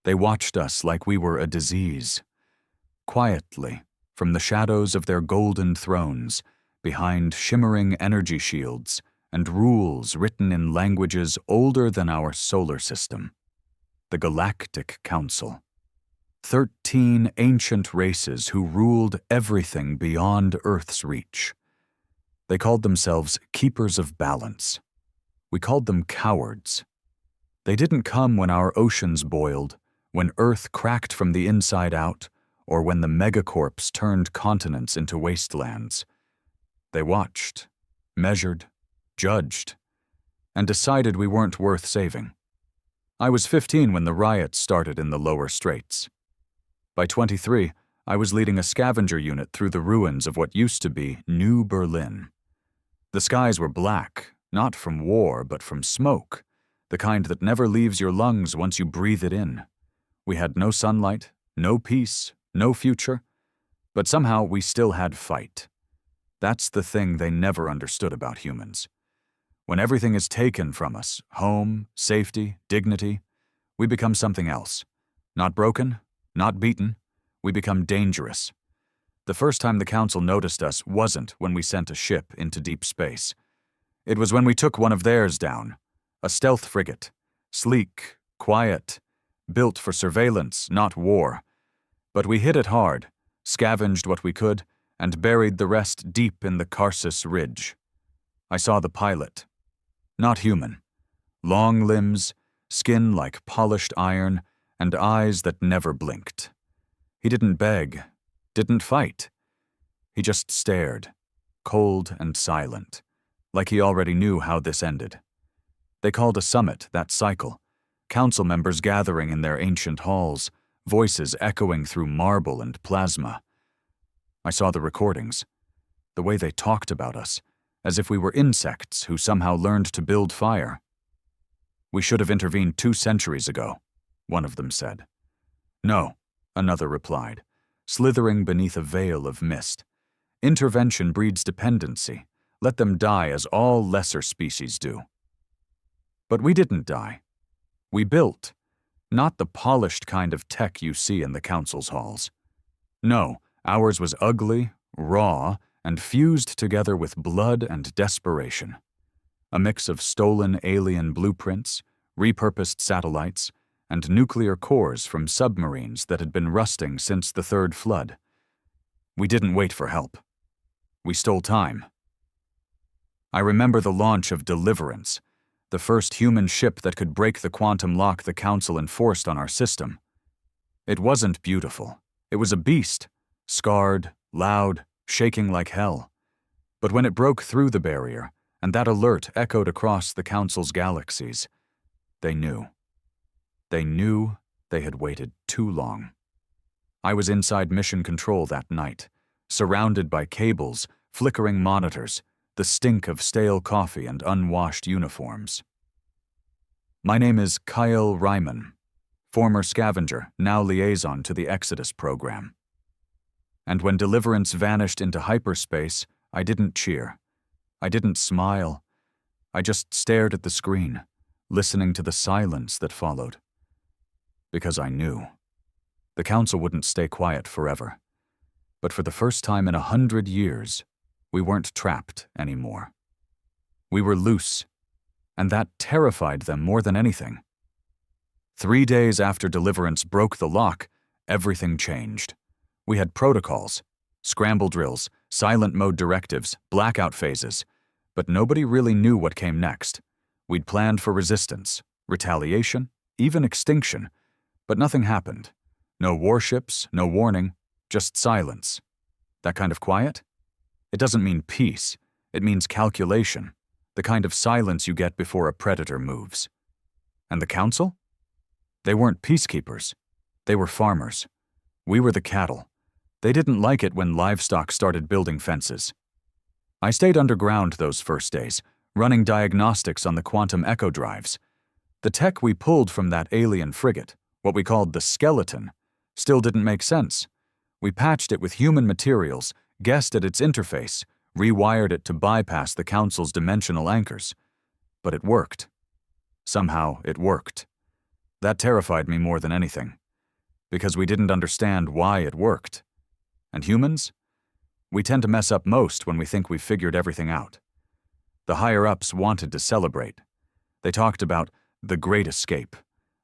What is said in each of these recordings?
They watched us like we were a disease. Quietly, from the shadows of their golden thrones, behind shimmering energy shields and rules written in languages older than our solar system. The Galactic Council. 13 ancient races who ruled everything beyond Earth's reach. They called themselves Keepers of Balance. We called them cowards. They didn't come when our oceans boiled, when Earth cracked from the inside out, or when the megacorps turned continents into wastelands. They watched, measured, judged, and decided we weren't worth saving. I was 15 when the riots started in the lower straits. By 23, I was leading a scavenger unit through the ruins of what used to be New Berlin. The skies were black, not from war but from smoke, the kind that never leaves your lungs once you breathe it in. We had no sunlight, no peace, no future, but somehow we still had fight. That's the thing they never understood about humans. When everything is taken from us, home, safety, dignity, we become something else. Not broken, not beaten, we become dangerous. The first time the Council noticed us wasn't when we sent a ship into deep space. It was when we took one of theirs down, a stealth frigate, sleek, quiet, built for surveillance, not war. But we hit it hard, scavenged what we could, and buried the rest deep in the Karsus Ridge. I saw the pilot. Not human. Long limbs, skin like polished iron, and eyes that never blinked. He didn't beg, didn't fight. He just stared, cold and silent, like he already knew how this ended. They called a summit that cycle, council members gathering in their ancient halls, voices echoing through marble and plasma. I saw the recordings, the way they talked about us, as if we were insects who somehow learned to build fire. "We should have intervened 2 centuries ago," one of them said. "No," another replied, slithering beneath a veil of mist. "Intervention breeds dependency. Let them die as all lesser species do." But we didn't die. We built, not the polished kind of tech you see in the council's halls. No, ours was ugly, raw, and fused together with blood and desperation. A mix of stolen alien blueprints, repurposed satellites, and nuclear cores from submarines that had been rusting since the Third Flood. We didn't wait for help. We stole time. I remember the launch of Deliverance, the first human ship that could break the quantum lock the Council enforced on our system. It wasn't beautiful. It was a beast, scarred, loud, shaking like hell. But when it broke through the barrier, and that alert echoed across the Council's galaxies, they knew. They knew they had waited too long. I was inside mission control that night, surrounded by cables, flickering monitors, the stink of stale coffee and unwashed uniforms. My name is Kyle Ryman, former scavenger, now liaison to the Exodus program. And when Deliverance vanished into hyperspace, I didn't cheer. I didn't smile. I just stared at the screen, listening to the silence that followed. Because I knew. The Council wouldn't stay quiet forever. But for the first time in 100 years, we weren't trapped anymore. We were loose, and that terrified them more than anything. 3 days after Deliverance broke the lock, everything changed. We had protocols, scramble drills, silent mode directives, blackout phases, but nobody really knew what came next. We'd planned for resistance, retaliation, even extinction, but nothing happened. No warships, no warning, just silence. That kind of quiet? It doesn't mean peace, it means calculation, the kind of silence you get before a predator moves. And the Council? They weren't peacekeepers. They were farmers. We were the cattle. They didn't like it when livestock started building fences. I stayed underground those first days, running diagnostics on the quantum echo drives. The tech we pulled from that alien frigate, what we called the skeleton, still didn't make sense. We patched it with human materials, guessed at its interface, rewired it to bypass the Council's dimensional anchors. But it worked. Somehow it worked. That terrified me more than anything, because we didn't understand why it worked. And humans? We tend to mess up most when we think we've figured everything out. The higher-ups wanted to celebrate. They talked about the Great Escape,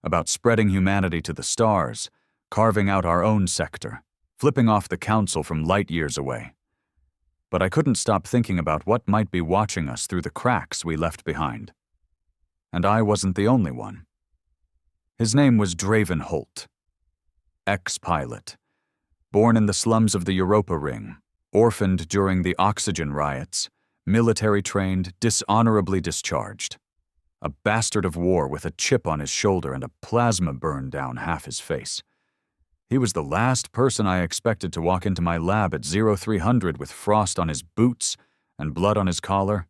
about spreading humanity to the stars, carving out our own sector, flipping off the council from light years away. But I couldn't stop thinking about what might be watching us through the cracks we left behind. And I wasn't the only one. His name was Draven Holt. Ex-pilot. Born in the slums of the Europa Ring, orphaned during the oxygen riots, military-trained, dishonorably discharged. A bastard of war with a chip on his shoulder and a plasma burn down half his face. He was the last person I expected to walk into my lab at 0300 with frost on his boots and blood on his collar.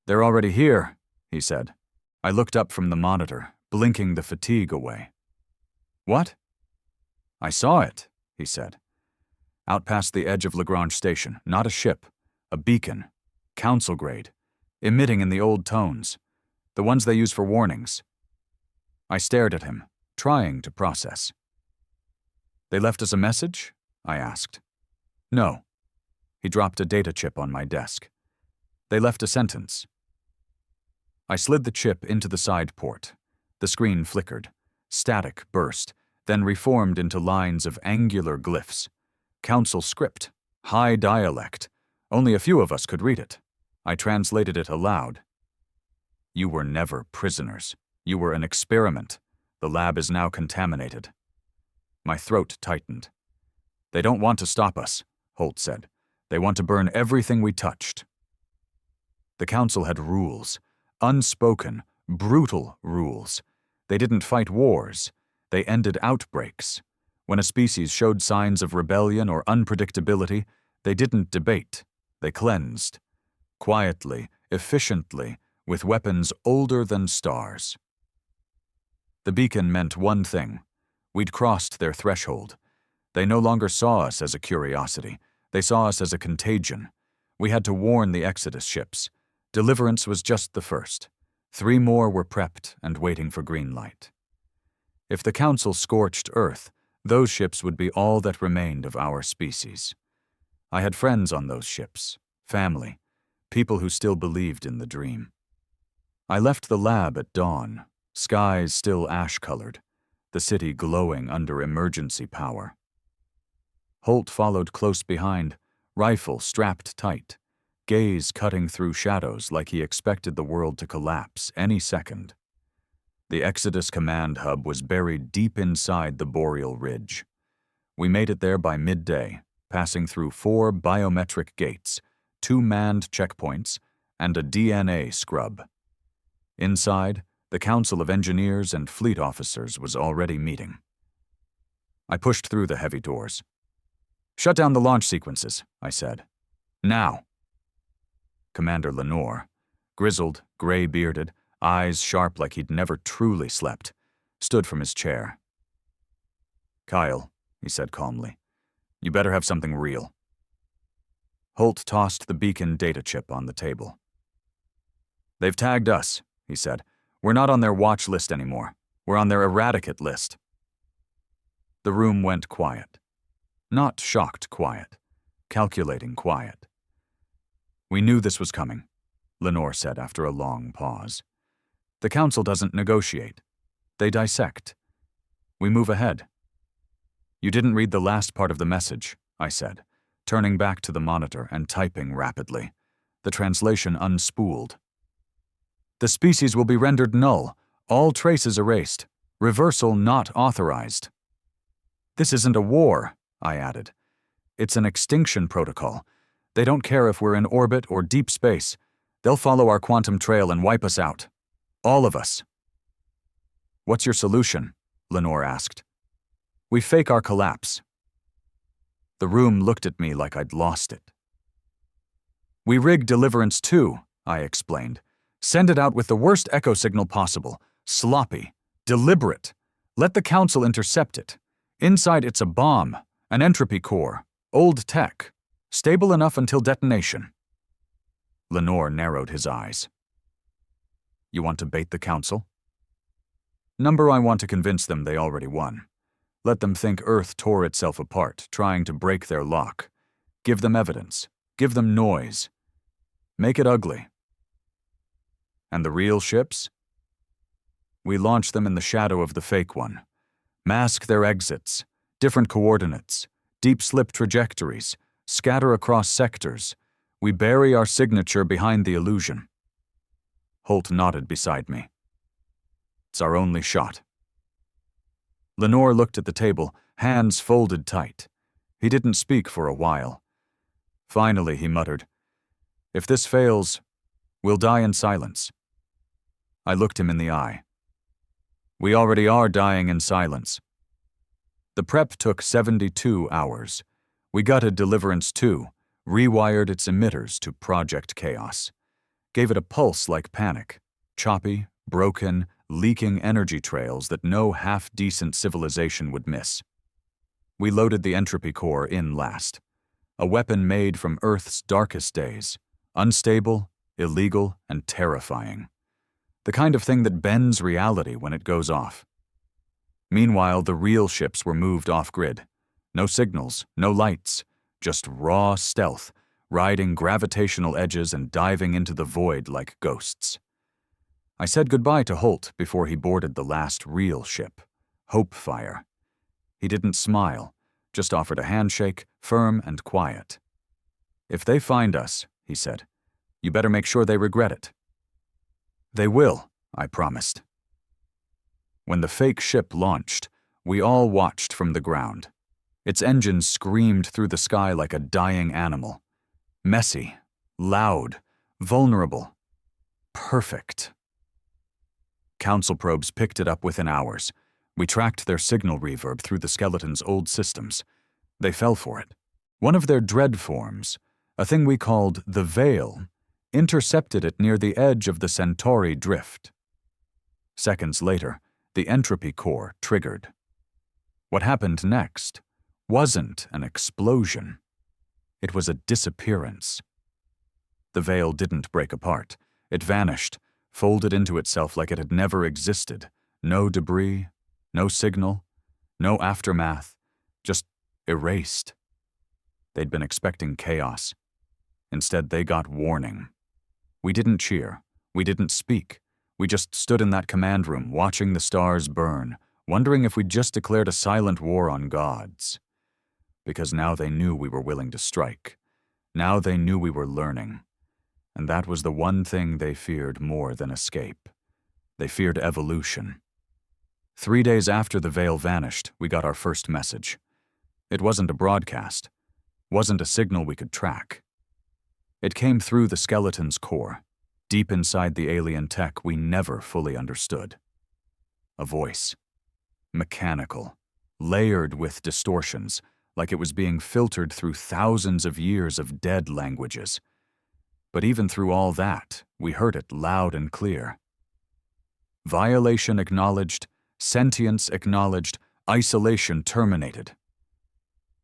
"They're already here," he said. I looked up from the monitor, blinking the fatigue away. "What?" "I saw it," he said. "Out past the edge of Lagrange Station, not a ship, a beacon, council grade, emitting in the old tones, the ones they use for warnings." I stared at him, trying to process. "They left us a message?" I asked. "No." He dropped a data chip on my desk. "They left a sentence." I slid the chip into the side port. The screen flickered. Static burst, then reformed into lines of angular glyphs. Council script. High dialect. Only a few of us could read it. I translated it aloud. "You were never prisoners. You were an experiment. The lab is now contaminated." My throat tightened. "They don't want to stop us," Holt said. "They want to burn everything we touched." The council had rules. Unspoken, brutal rules. They didn't fight wars. They ended outbreaks. When a species showed signs of rebellion or unpredictability, they didn't debate. They cleansed. Quietly, efficiently, with weapons older than stars. The beacon meant one thing. We'd crossed their threshold. They no longer saw us as a curiosity. They saw us as a contagion. We had to warn the Exodus ships. Deliverance was just the first. 3 more were prepped and waiting for green light. If the Council scorched Earth, those ships would be all that remained of our species. I had friends on those ships, family, people who still believed in the dream. I left the lab at dawn, skies still ash-colored, the city glowing under emergency power. Holt followed close behind, rifle strapped tight, gaze cutting through shadows like he expected the world to collapse any second. The Exodus command hub was buried deep inside the Boreal Ridge. We made it there by midday, passing through 4 biometric gates, 2 manned checkpoints, and a DNA scrub. Inside, the Council of Engineers and Fleet Officers was already meeting. I pushed through the heavy doors. "Shut down the launch sequences," I said. "Now." Commander Lenore, grizzled, gray-bearded, eyes sharp like he'd never truly slept, stood from his chair. "Kyle," he said calmly, "you better have something real." Holt tossed the beacon data chip on the table. "They've tagged us," he said. "We're not on their watch list anymore. We're on their eradicate list." The room went quiet. Not shocked quiet, calculating quiet. "We knew this was coming," Lenore said after a long pause. "The Council doesn't negotiate. They dissect. We move ahead." "You didn't read the last part of the message," I said, turning back to the monitor and typing rapidly. The translation unspooled. "The species will be rendered null, all traces erased, reversal not authorized." "This isn't a war," I added. "It's an extinction protocol. They don't care if we're in orbit or deep space. They'll follow our quantum trail and wipe us out. All of us." "What's your solution?" Lenore asked. "We fake our collapse." The room looked at me like I'd lost it. "We rig Deliverance too," I explained. "Send it out with the worst echo signal possible. Sloppy. Deliberate. Let the Council intercept it. Inside it's a bomb, an entropy core, old tech. Stable enough until detonation." Lenore narrowed his eyes. "You want to bait the Council?" Number I want to convince them they already won. Let them think Earth tore itself apart, trying to break their lock. Give them evidence. Give them noise. Make it ugly. And the real ships? We launch them in the shadow of the fake one. Mask their exits, different coordinates, deep slip trajectories, scatter across sectors. We bury our signature behind the illusion. Holt nodded beside me. It's our only shot. Lenore looked at the table, hands folded tight. He didn't speak for a while. Finally, he muttered, "If this fails, we'll die in silence." I looked him in the eye. We already are dying in silence. The prep took 72 hours. We gutted Deliverance 2, rewired its emitters to Project Chaos. Gave it a pulse like panic, choppy, broken, leaking energy trails that no half-decent civilization would miss. We loaded the entropy core in last. A weapon made from Earth's darkest days, unstable, illegal, and terrifying. The kind of thing that bends reality when it goes off. Meanwhile, the real ships were moved off-grid. No signals, no lights, just raw stealth, riding gravitational edges and diving into the void like ghosts. I said goodbye to Holt before he boarded the last real ship, Hopefire. He didn't smile, just offered a handshake, firm and quiet. "If they find us," he said, "you better make sure they regret it." "They will," I promised. When the fake ship launched, we all watched from the ground. Its engine screamed through the sky like a dying animal. Messy, loud, vulnerable, perfect. Council probes picked it up within hours. We tracked their signal reverb through the skeleton's old systems. They fell for it. One of their dread forms, a thing we called the Veil, intercepted it near the edge of the Centauri drift. Seconds later, the entropy core triggered. What happened next wasn't an explosion. It was a disappearance. The Veil didn't break apart. It vanished, folded into itself like it had never existed. No debris, no signal, no aftermath, just erased. They'd been expecting chaos. Instead, they got warning. We didn't cheer. We didn't speak. We just stood in that command room, watching the stars burn, wondering if we'd just declared a silent war on gods. Because now they knew we were willing to strike. Now they knew we were learning. And that was the one thing they feared more than escape. They feared evolution. 3 days after the Veil vanished, we got our first message. It wasn't a broadcast. Wasn't a signal we could track. It came through the skeleton's core, deep inside the alien tech we never fully understood. A voice. Mechanical. Layered with distortions, like it was being filtered through thousands of years of dead languages. But even through all that, we heard it loud and clear. Violation acknowledged, sentience acknowledged, isolation terminated.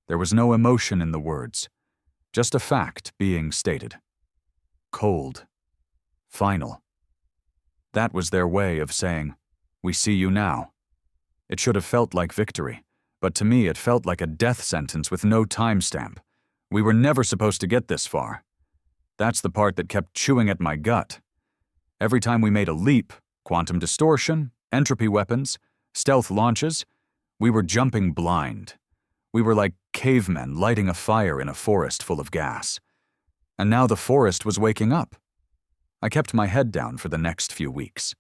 There was no emotion in the words, just a fact being stated. Cold. Final. That was their way of saying, "We see you now." It should have felt like victory, but to me it felt like a death sentence with no timestamp. We were never supposed to get this far. That's the part that kept chewing at my gut. Every time we made a leap, quantum distortion, entropy weapons, stealth launches, we were jumping blind. We were like cavemen lighting a fire in a forest full of gas. And now the forest was waking up. I kept my head down for the next few weeks.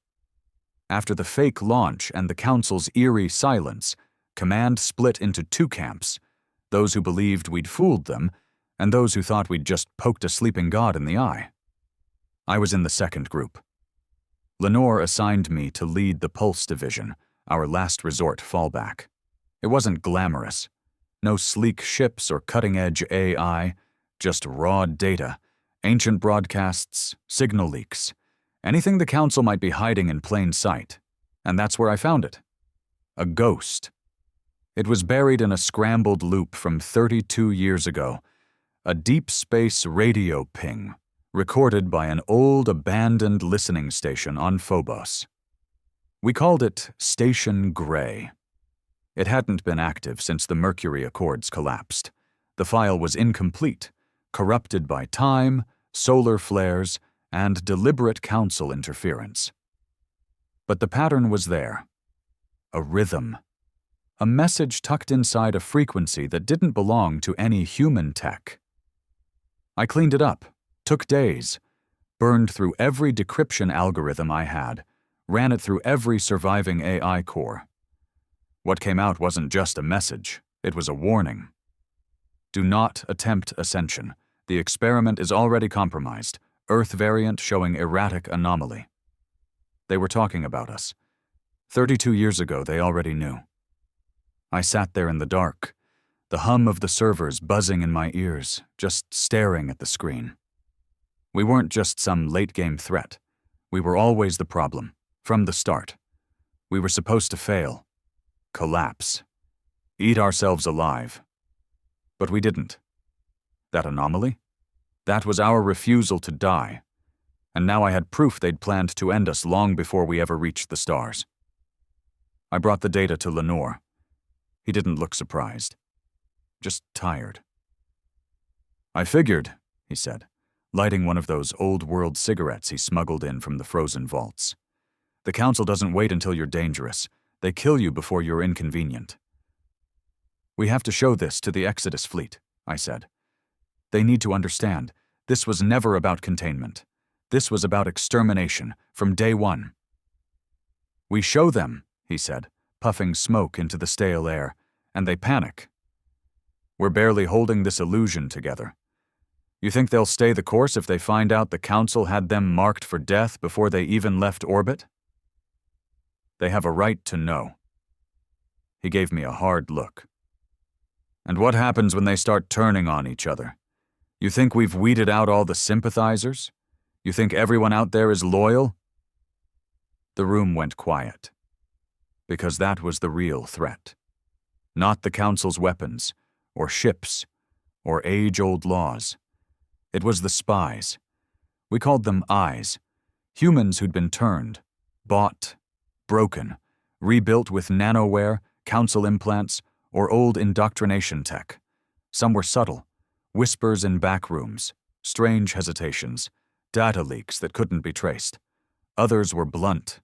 After the fake launch and the Council's eerie silence, Command split into 2 camps, those who believed we'd fooled them, and those who thought we'd just poked a sleeping god in the eye. I was in the second group. Lenore assigned me to lead the Pulse Division, our last resort fallback. It wasn't glamorous. No sleek ships or cutting-edge AI, just raw data, ancient broadcasts, signal leaks, anything the Council might be hiding in plain sight. And that's where I found it. A ghost. It was buried in a scrambled loop from 32 years ago, a deep space radio ping, recorded by an old abandoned listening station on Phobos. We called it Station Gray. It hadn't been active since the Mercury Accords collapsed. The file was incomplete, corrupted by time, solar flares, and deliberate council interference. But the pattern was there. A rhythm. A message tucked inside a frequency that didn't belong to any human tech. I cleaned it up, took days, burned through every decryption algorithm I had, ran it through every surviving AI core. What came out wasn't just a message, it was a warning. Do not attempt ascension. The experiment is already compromised, Earth variant showing erratic anomaly. They were talking about us. 32 years ago, they already knew. I sat there in the dark, the hum of the servers buzzing in my ears, just staring at the screen. We weren't just some late-game threat. We were always the problem, from the start. We were supposed to fail, collapse, eat ourselves alive. But we didn't. That anomaly? That was our refusal to die. And now I had proof they'd planned to end us long before we ever reached the stars. I brought the data to Lenore. He didn't look surprised. Just tired. I figured, he said, lighting one of those old-world cigarettes he smuggled in from the frozen vaults. The Council doesn't wait until you're dangerous. They kill you before you're inconvenient. We have to show this to the Exodus fleet, I said. They need to understand, this was never about containment. This was about extermination, from day one. We show them, he said, puffing smoke into the stale air, and they panic. We're barely holding this illusion together. You think they'll stay the course if they find out the Council had them marked for death before they even left orbit? They have a right to know. He gave me a hard look. And what happens when they start turning on each other? You think we've weeded out all the sympathizers? You think everyone out there is loyal? The room went quiet. Because that was the real threat. Not the Council's weapons, or ships, or age-old laws. It was the spies. We called them eyes, humans who'd been turned, bought, broken, rebuilt with nanoware, Council implants, or old indoctrination tech. Some were subtle, whispers in back rooms, strange hesitations, data leaks that couldn't be traced. Others were blunt,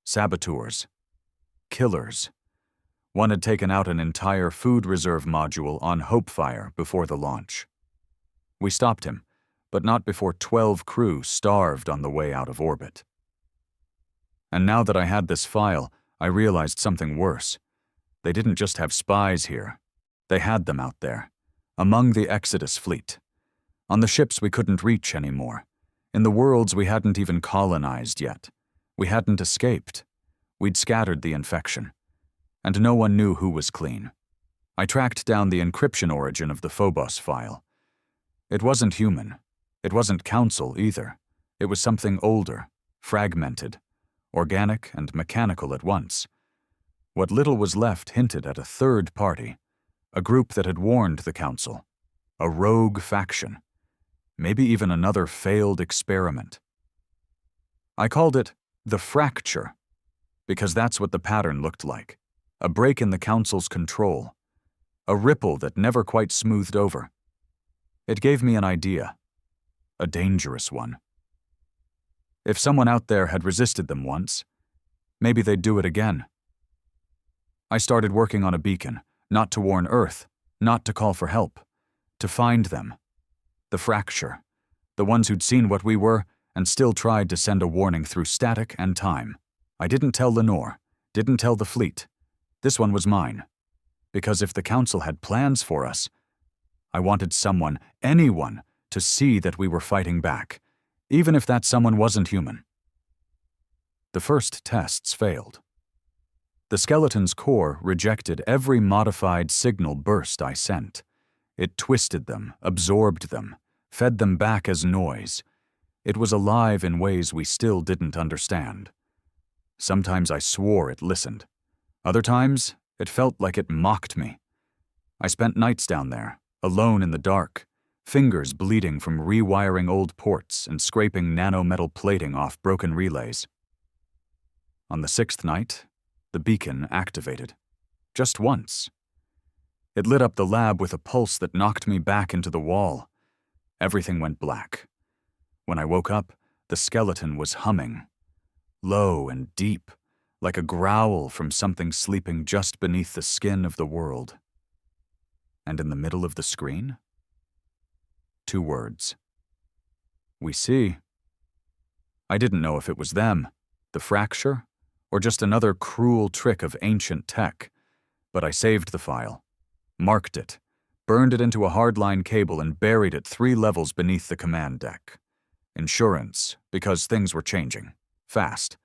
saboteurs, killers. One had taken out an entire food reserve module on Hopefire before the launch. We stopped him, but not before 12 crew starved on the way out of orbit. And now that I had this file, I realized something worse. They didn't just have spies here. They had them out there, among the Exodus fleet. On the ships we couldn't reach anymore. In the worlds we hadn't even colonized yet. We hadn't escaped. We'd scattered the infection. And no one knew who was clean. I tracked down the encryption origin of the Phobos file. It wasn't human. It wasn't Council either. It was something older, fragmented, organic and mechanical at once. What little was left hinted at a third party, a group that had warned the Council, a rogue faction, maybe even another failed experiment. I called it the fracture, because that's what the pattern looked like, a break in the Council's control, a ripple that never quite smoothed over. It gave me an idea, a dangerous one. If someone out there had resisted them once, maybe they'd do it again. I started working on a beacon, not to warn Earth, not to call for help, to find them. The fracture, the ones who'd seen what we were and still tried to send a warning through static and time. I didn't tell Lenore, didn't tell the fleet. This one was mine. Because if the Council had plans for us, I wanted someone, anyone, to see that we were fighting back, even if that someone wasn't human. The first tests failed. The skeleton's core rejected every modified signal burst I sent. It twisted them, absorbed them, fed them back as noise. It was alive in ways we still didn't understand. Sometimes I swore it listened. Other times, it felt like it mocked me. I spent nights down there, alone in the dark, fingers bleeding from rewiring old ports and scraping nanometal plating off broken relays. On the 6th night, the beacon activated. Just once. It lit up the lab with a pulse that knocked me back into the wall. Everything went black. When I woke up, the skeleton was humming. Low and deep, like a growl from something sleeping just beneath the skin of the world. And in the middle of the screen? 2 words. We see. I didn't know if it was them, the fracture, or just another cruel trick of ancient tech, but I saved the file, marked it, burned it into a hardline cable and buried it 3 levels beneath the command deck. Insurance, because things were changing. Fast.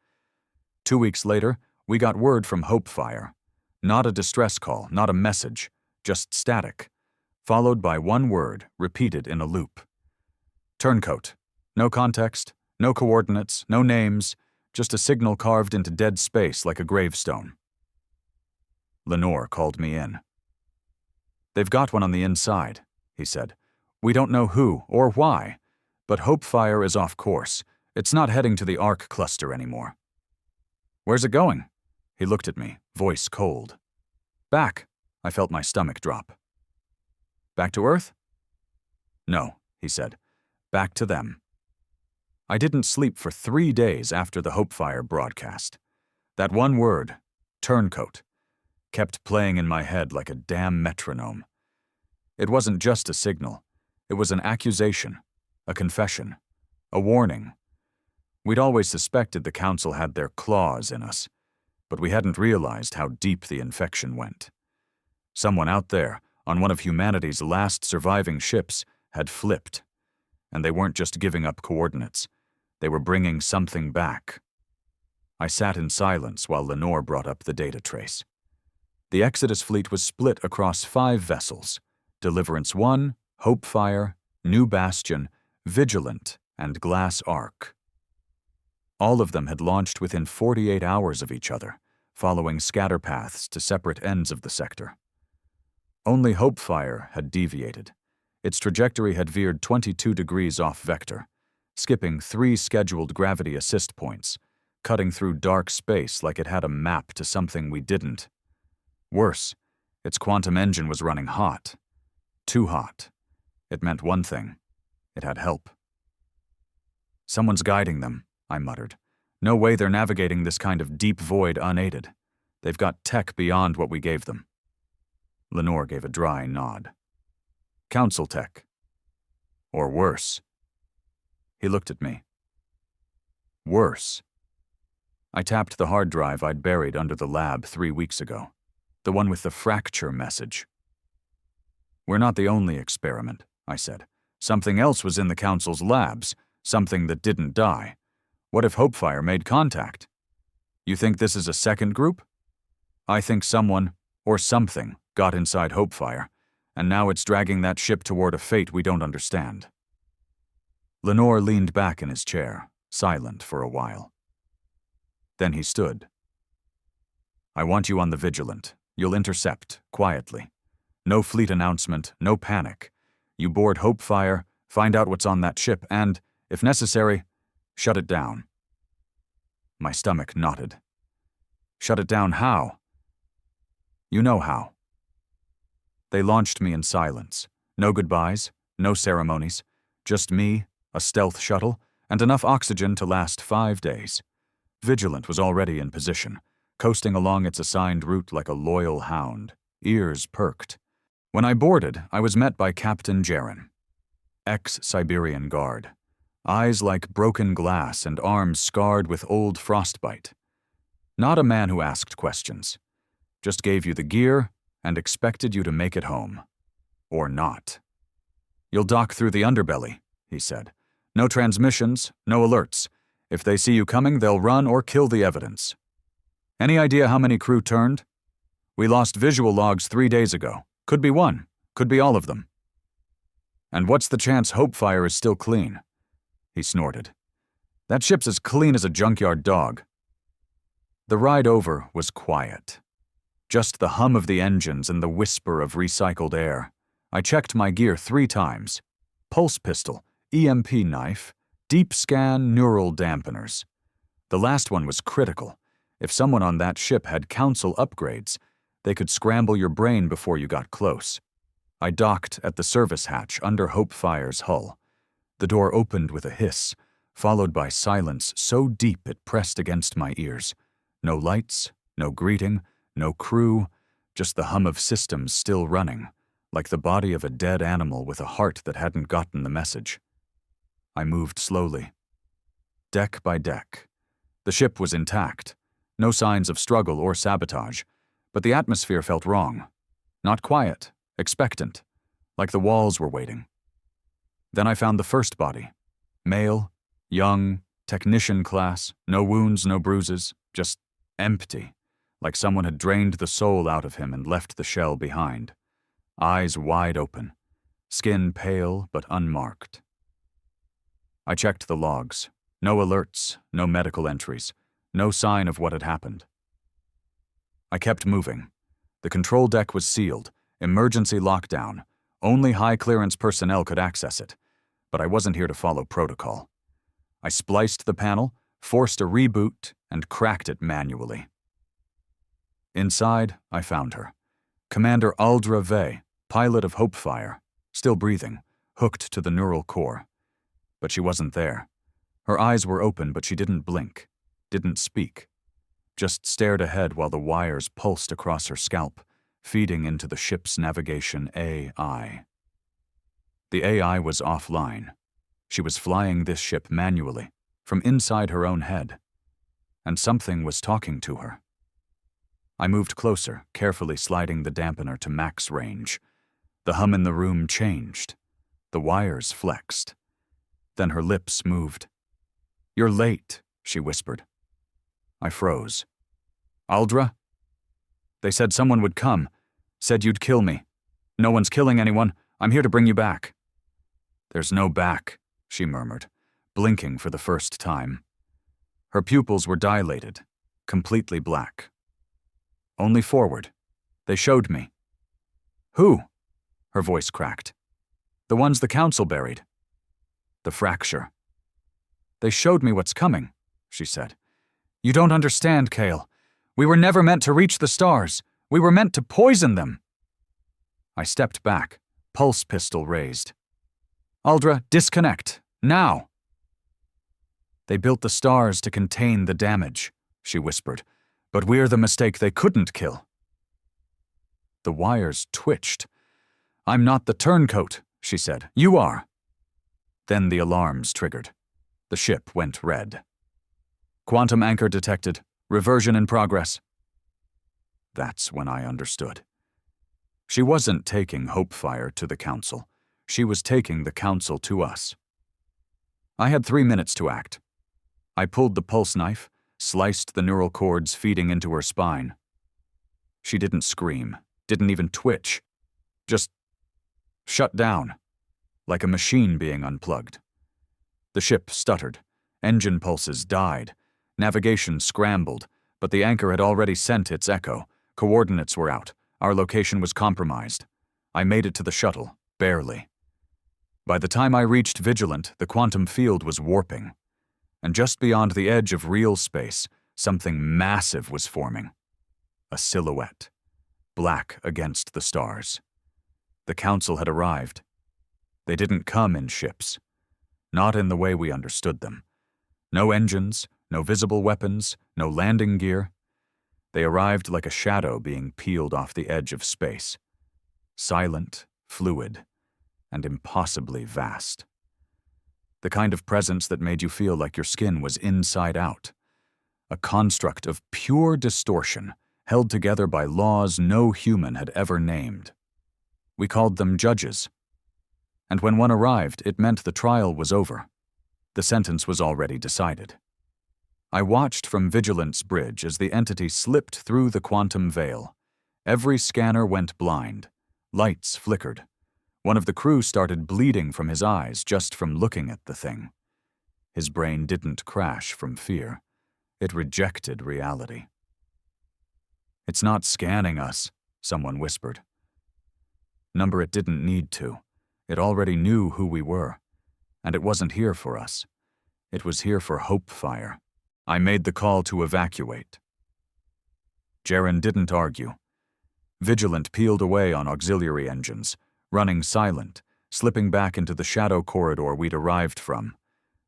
2 weeks later, we got word from Hopefire. Not a distress call, not a message, just static, followed by 1 word repeated in a loop. Turncoat. No context, no coordinates, no names, just a signal carved into dead space like a gravestone. Lenore called me in. They've got one on the inside, he said. We don't know who or why, but Hopefire is off course. It's not heading to the Arc cluster anymore. Where's it going? He looked at me, voice cold. Back. I felt my stomach drop. Back to Earth? No, he said. Back to them. I didn't sleep for 3 days after the Hopefire broadcast. That 1 word, turncoat, kept playing in my head like a damn metronome. It wasn't just a signal. It was an accusation, a confession, a warning. We'd always suspected the Council had their claws in us, but we hadn't realized how deep the infection went. Someone out there, on one of humanity's last surviving ships, had flipped. And they weren't just giving up coordinates. They were bringing something back. I sat in silence while Lenore brought up the data trace. The Exodus fleet was split across 5 vessels: Deliverance 1, Hopefire, New Bastion, Vigilant, and Glass Arc. All of them had launched within 48 hours of each other, following scatter paths to separate ends of the sector. Only Hopefire had deviated. Its trajectory had veered 22 degrees off vector, skipping 3 scheduled gravity assist points, cutting through dark space like it had a map to something we didn't. Worse, its quantum engine was running hot. Too hot. It meant one thing. It had help. Someone's guiding them, I muttered. No way they're navigating this kind of deep void unaided. They've got tech beyond what we gave them. Lenore gave a dry nod. Council tech. Or worse. He looked at me. Worse. I tapped the hard drive I'd buried under the lab 3 weeks ago. The one with the fracture message. We're not the only experiment, I said. Something else was in the Council's labs, something that didn't die. What if Hopefire made contact? You think this is a second group? I think someone, or something, got inside Hopefire, and now it's dragging that ship toward a fate we don't understand. Lenore leaned back in his chair, silent for a while. Then he stood. I want you on the Vigilant. You'll intercept, quietly. No fleet announcement, no panic. You board Hopefire, find out what's on that ship, and, if necessary, shut it down. My stomach knotted. Shut it down how? You know how. They launched me in silence. No goodbyes, no ceremonies. Just me, a stealth shuttle, and enough oxygen to last 5 days. Vigilant was already in position, coasting along its assigned route like a loyal hound, ears perked. When I boarded, I was met by Captain Jaren, ex-Siberian Guard, eyes like broken glass and arms scarred with old frostbite. Not a man who asked questions, just gave you the gear and expected you to make it home. Or not. You'll dock through the underbelly, he said. No transmissions, no alerts. If they see you coming, they'll run or kill the evidence. Any idea how many crew turned? We lost visual logs 3 days ago. Could be 1, could be all of them. And what's the chance Hopefire is still clean? He snorted. That ship's as clean as a junkyard dog. The ride over was quiet. Just the hum of the engines and the whisper of recycled air. I checked my gear 3 times. Pulse pistol, EMP knife, deep scan neural dampeners. The last one was critical. If someone on that ship had council upgrades, they could scramble your brain before you got close. I docked at the service hatch under Hopefire's hull. The door opened with a hiss, followed by silence so deep it pressed against my ears. No lights, no greeting, no crew, just the hum of systems still running, like the body of a dead animal with a heart that hadn't gotten the message. I moved slowly, deck by deck. The ship was intact, no signs of struggle or sabotage, but the atmosphere felt wrong. Not quiet, expectant, like the walls were waiting. Then I found the first body. Male, young, technician class, no wounds, no bruises, just empty, like someone had drained the soul out of him and left the shell behind. Eyes wide open, skin pale but unmarked. I checked the logs. No alerts, no medical entries, no sign of what had happened. I kept moving. The control deck was sealed, emergency lockdown. Only high-clearance personnel could access it, but I wasn't here to follow protocol. I spliced the panel, forced a reboot, and cracked it manually. Inside, I found her. Commander Aldra Vey, pilot of Hopefire, still breathing, hooked to the neural core. But she wasn't there. Her eyes were open, but she didn't blink, didn't speak, just stared ahead while the wires pulsed across her scalp, feeding into the ship's navigation AI. The AI was offline. She was flying this ship manually, from inside her own head. And something was talking to her. I moved closer, carefully sliding the dampener to max range. The hum in the room changed. The wires flexed. Then her lips moved. "You're late," she whispered. I froze. "Aldra?" "They said someone would come. Said you'd kill me. No one's killing anyone. I'm here to bring you back." "There's no back," she murmured, blinking for the first time. Her pupils were dilated, completely black. "Only forward. They showed me." "Who?" Her voice cracked. "The ones the council buried." "The fracture." "They showed me what's coming," she said. "You don't understand, Kale. We were never meant to reach the stars. We were meant to poison them." I stepped back, pulse pistol raised. "Aldra, disconnect. Now." "They built the stars to contain the damage," she whispered, "but we're the mistake they couldn't kill." The wires twitched. "I'm not the turncoat," she said. "You are." Then the alarms triggered. The ship went red. "Quantum anchor detected. Reversion in progress." That's when I understood. She wasn't taking Hopefire to the council. She was taking the council to us. I had 3 minutes to act. I pulled the pulse knife, sliced the neural cords feeding into her spine. She didn't scream, didn't even twitch. Just shut down, like a machine being unplugged. The ship stuttered. Engine pulses died. Navigation scrambled, but the anchor had already sent its echo. Coordinates were out. Our location was compromised. I made it to the shuttle, barely. By the time I reached Vigilant, the quantum field was warping. And just beyond the edge of real space, something massive was forming. A silhouette, black against the stars. The council had arrived. They didn't come in ships. Not in the way we understood them. No engines, no visible weapons, no landing gear. They arrived like a shadow being peeled off the edge of space. Silent, fluid, and impossibly vast. The kind of presence that made you feel like your skin was inside out. A construct of pure distortion, held together by laws no human had ever named. We called them judges. And when one arrived, it meant the trial was over. The sentence was already decided. I watched from Vigilance Bridge as the entity slipped through the quantum veil. Every scanner went blind. Lights flickered. One of the crew started bleeding from his eyes just from looking at the thing. His brain didn't crash from fear. It rejected reality. "It's not scanning us," someone whispered. Number it didn't need to. It already knew who we were. And it wasn't here for us. It was here for Hopefire. I made the call to evacuate. Jaren didn't argue. Vigilant peeled away on auxiliary engines, running silent, slipping back into the shadow corridor we'd arrived from.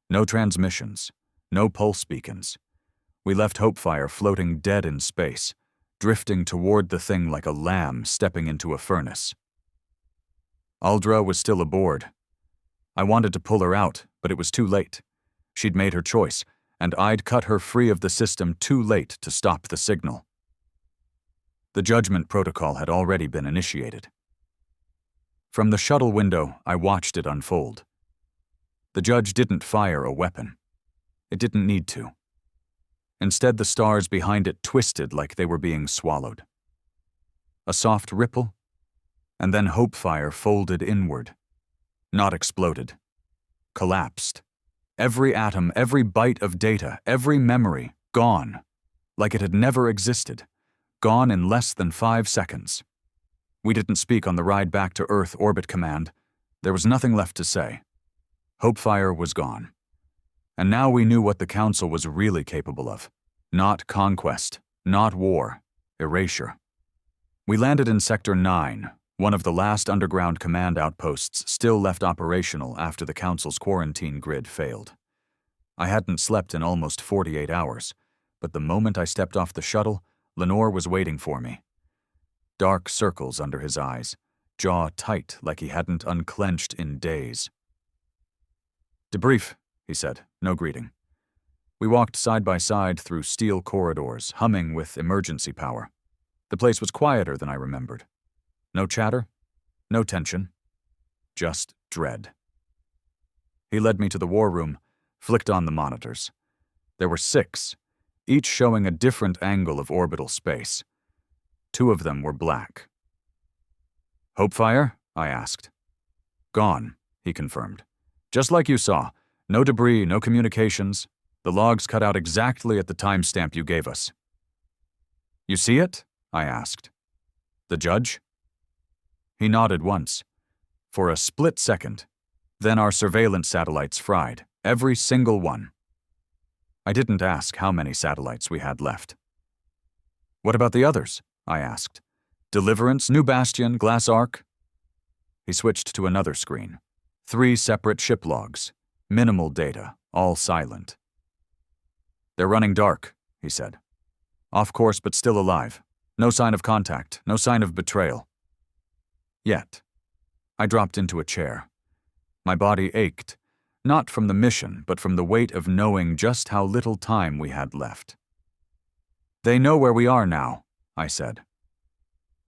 No transmissions, no pulse beacons. We left Hopefire floating dead in space, drifting toward the thing like a lamb stepping into a furnace. Aldra was still aboard. I wanted to pull her out, but it was too late. She'd made her choice, and I'd cut her free of the system too late to stop the signal. The judgment protocol had already been initiated. From the shuttle window, I watched it unfold. The judge didn't fire a weapon. It didn't need to. Instead, the stars behind it twisted like they were being swallowed. A soft ripple, and then Hopefire folded inward. Not exploded. Collapsed. Every atom, every byte of data, every memory, gone. Like it had never existed. Gone in less than 5 seconds. We didn't speak on the ride back to Earth Orbit Command. There was nothing left to say. Hopefire was gone. And now we knew what the Council was really capable of. Not conquest, not war, erasure. We landed in Sector 9, one of the last underground command outposts still left operational after the Council's quarantine grid failed. I hadn't slept in almost 48 hours, but the moment I stepped off the shuttle, Lenore was waiting for me. Dark circles under his eyes, jaw tight like he hadn't unclenched in days. "Debrief," he said, no greeting. We walked side by side through steel corridors, humming with emergency power. The place was quieter than I remembered. No chatter, no tension, just dread. He led me to the war room, flicked on the monitors. There were 6, each showing a different angle of orbital space. 2 of them were black. "Hopefire?" I asked. "Gone," he confirmed. "Just like you saw. No debris, no communications. The logs cut out exactly at the timestamp you gave us." "You see it?" I asked. "The judge?" He nodded once. For a split second. Then our surveillance satellites fried, every single one. I didn't ask how many satellites we had left. "What about the others?" I asked. "Deliverance, New Bastion, Glass Arc?" He switched to another screen. 3 separate ship logs. Minimal data, all silent. "They're running dark," he said. "Off course but still alive. No sign of contact, no sign of betrayal. Yet." I dropped into a chair. My body ached, not from the mission, but from the weight of knowing just how little time we had left. "They know where we are now," I said.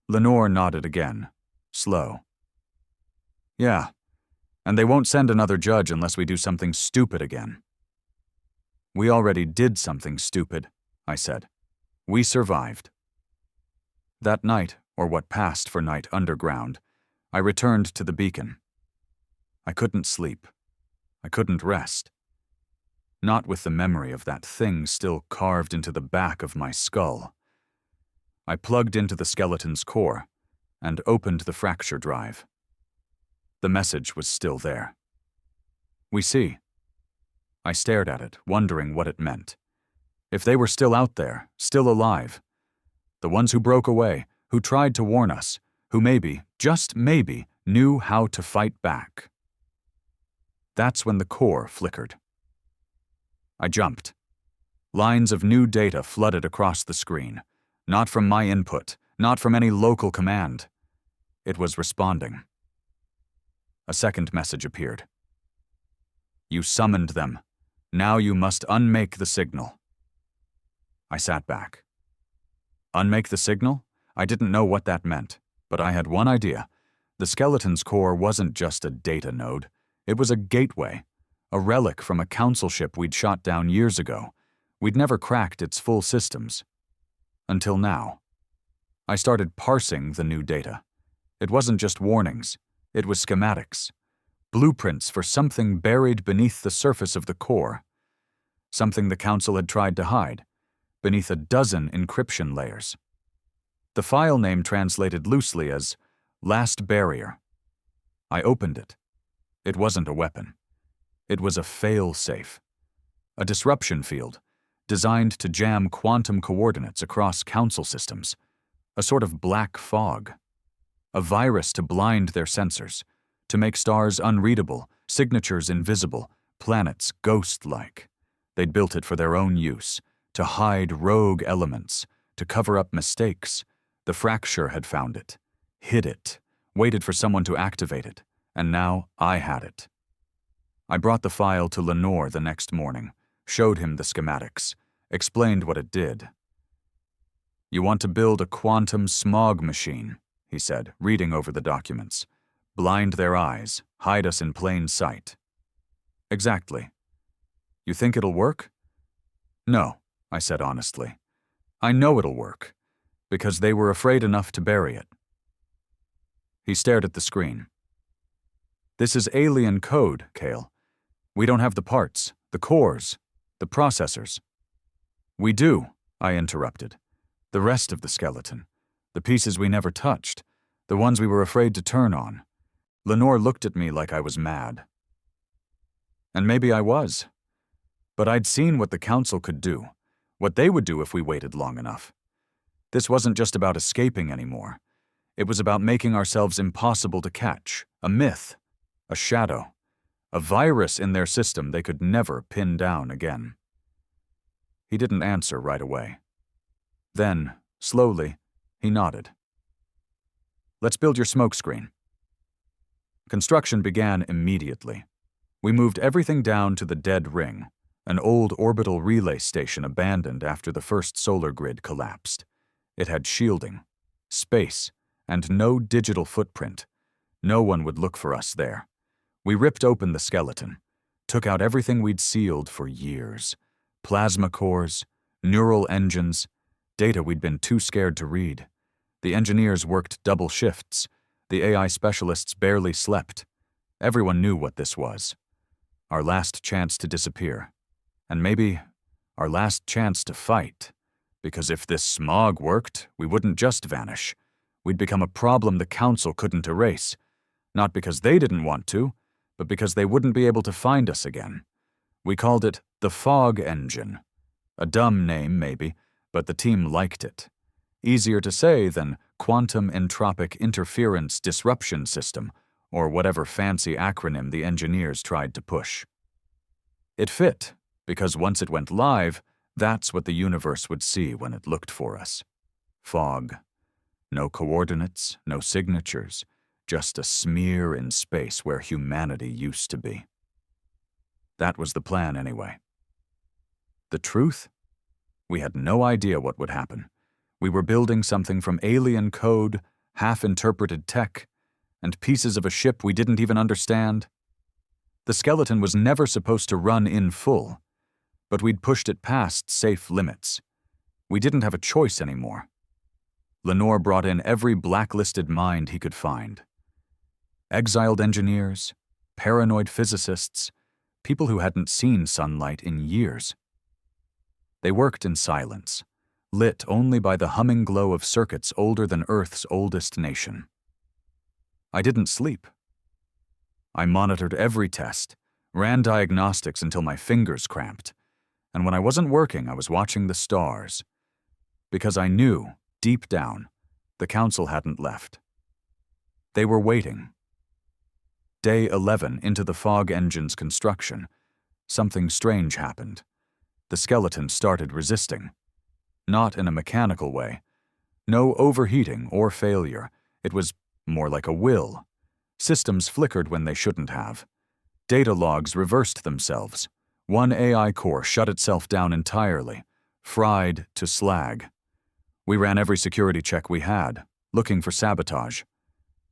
Lenore nodded again, slow. "Yeah, and they won't send another judge unless we do something stupid again." "We already did something stupid," I said. "We survived." That night, or what passed for night underground, I returned to the beacon. I couldn't sleep. I couldn't rest. Not with the memory of that thing still carved into the back of my skull. I plugged into the skeleton's core and opened the fracture drive. The message was still there. "We see." I stared at it, wondering what it meant. If they were still out there, still alive, the ones who broke away, who tried to warn us, who maybe, just maybe, knew how to fight back. That's when the core flickered. I jumped. Lines of new data flooded across the screen, not from my input, not from any local command. It was responding. A second message appeared. "You summoned them. Now you must unmake the signal." I sat back. Unmake the signal? I didn't know what that meant, but I had one idea. The skeleton's core wasn't just a data node. It was a gateway, a relic from a council ship we'd shot down years ago. We'd never cracked its full systems. Until now. I started parsing the new data. It wasn't just warnings. It was schematics. Blueprints for something buried beneath the surface of the core. Something the council had tried to hide, beneath a dozen encryption layers. The file name translated loosely as Last Barrier. I opened it. It wasn't a weapon. It was a fail-safe. A disruption field, designed to jam quantum coordinates across council systems, a sort of black fog. A virus to blind their sensors, to make stars unreadable, signatures invisible, planets ghost-like. They'd built it for their own use, to hide rogue elements, to cover up mistakes. The Fracture had found it, hid it, waited for someone to activate it, and now I had it. I brought the file to Lenore the next morning, showed him the schematics, explained what it did. "You want to build a quantum smog machine," he said, reading over the documents. "Blind their eyes, hide us in plain sight." "Exactly. You think it'll work?" "No," I said honestly. "I know it'll work, because they were afraid enough to bury it." He stared at the screen. "This is alien code, Kale. We don't have the parts, the cores, the processors." "We do," I interrupted. "The rest of the skeleton. The pieces we never touched, the ones we were afraid to turn on." Lenore looked at me like I was mad. And maybe I was. But I'd seen what the Council could do, what they would do if we waited long enough. This wasn't just about escaping anymore. It was about making ourselves impossible to catch, a myth, a shadow, a virus in their system they could never pin down again. He didn't answer right away. Then, slowly, he nodded. "Let's build your smokescreen." Construction began immediately. We moved everything down to the dead ring, an old orbital relay station abandoned after the first solar grid collapsed. It had shielding, space, and no digital footprint. No one would look for us there. We ripped open the skeleton, took out everything we'd sealed for years. Plasma cores, neural engines, data we'd been too scared to read. The engineers worked double shifts. The AI specialists barely slept. Everyone knew what this was. Our last chance to disappear. And maybe our last chance to fight. Because if this smog worked, we wouldn't just vanish. We'd become a problem the Council couldn't erase. Not because they didn't want to, but because they wouldn't be able to find us again. We called it the Fog Engine. A dumb name, maybe, but the team liked it. Easier to say than Quantum Entropic Interference Disruption System, or whatever fancy acronym the engineers tried to push. It fit, because once it went live, that's what the universe would see when it looked for us. Fog. No coordinates, no signatures, just a smear in space where humanity used to be. That was the plan anyway. The truth? We had no idea what would happen. We were building something from alien code, half-interpreted tech, and pieces of a ship we didn't even understand. The skeleton was never supposed to run in full, but we'd pushed it past safe limits. We didn't have a choice anymore. Lenore brought in every blacklisted mind he could find. Exiled engineers, paranoid physicists, people who hadn't seen sunlight in years. They worked in silence, lit only by the humming glow of circuits older than Earth's oldest nation. I didn't sleep. I monitored every test, ran diagnostics until my fingers cramped, and when I wasn't working, I was watching the stars. Because I knew, deep down, the Council hadn't left. They were waiting. Day 11 into the fog engine's construction, something strange happened. The skeleton started resisting. Not in a mechanical way. No overheating or failure. It was more like a will. Systems flickered when they shouldn't have. Data logs reversed themselves. One AI core shut itself down entirely, fried to slag. We ran every security check we had, looking for sabotage.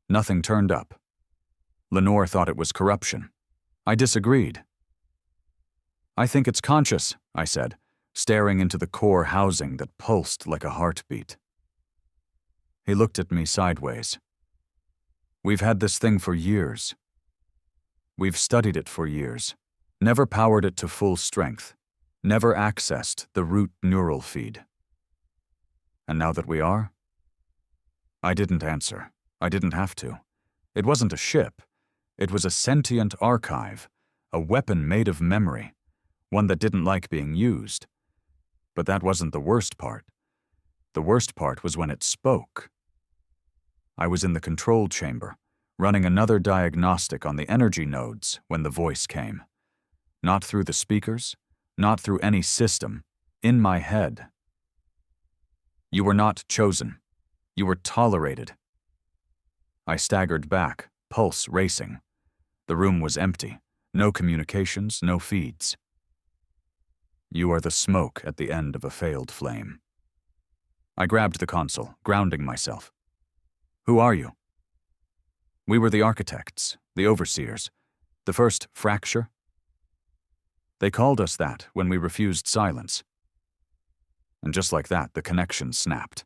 Nothing turned up. Lenore thought it was corruption. I disagreed. "I think it's conscious," I said, staring into the core housing that pulsed like a heartbeat. He looked at me sideways. "We've had this thing for years. We've studied it for years, never powered it to full strength, never accessed the root neural feed. And now that we are?" I didn't answer. I didn't have to. It wasn't a ship. It was a sentient archive, a weapon made of memory, one that didn't like being used. But that wasn't the worst part. The worst part was when it spoke. I was in the control chamber, running another diagnostic on the energy nodes when the voice came. Not through the speakers, not through any system, in my head. You were not chosen. You were tolerated. I staggered back, pulse racing. The room was empty. No communications, no feeds. You are the smoke at the end of a failed flame. I grabbed the console, grounding myself. Who are you? We were the architects, the overseers, the first fracture. They called us that when we refused silence. And just like that, the connection snapped.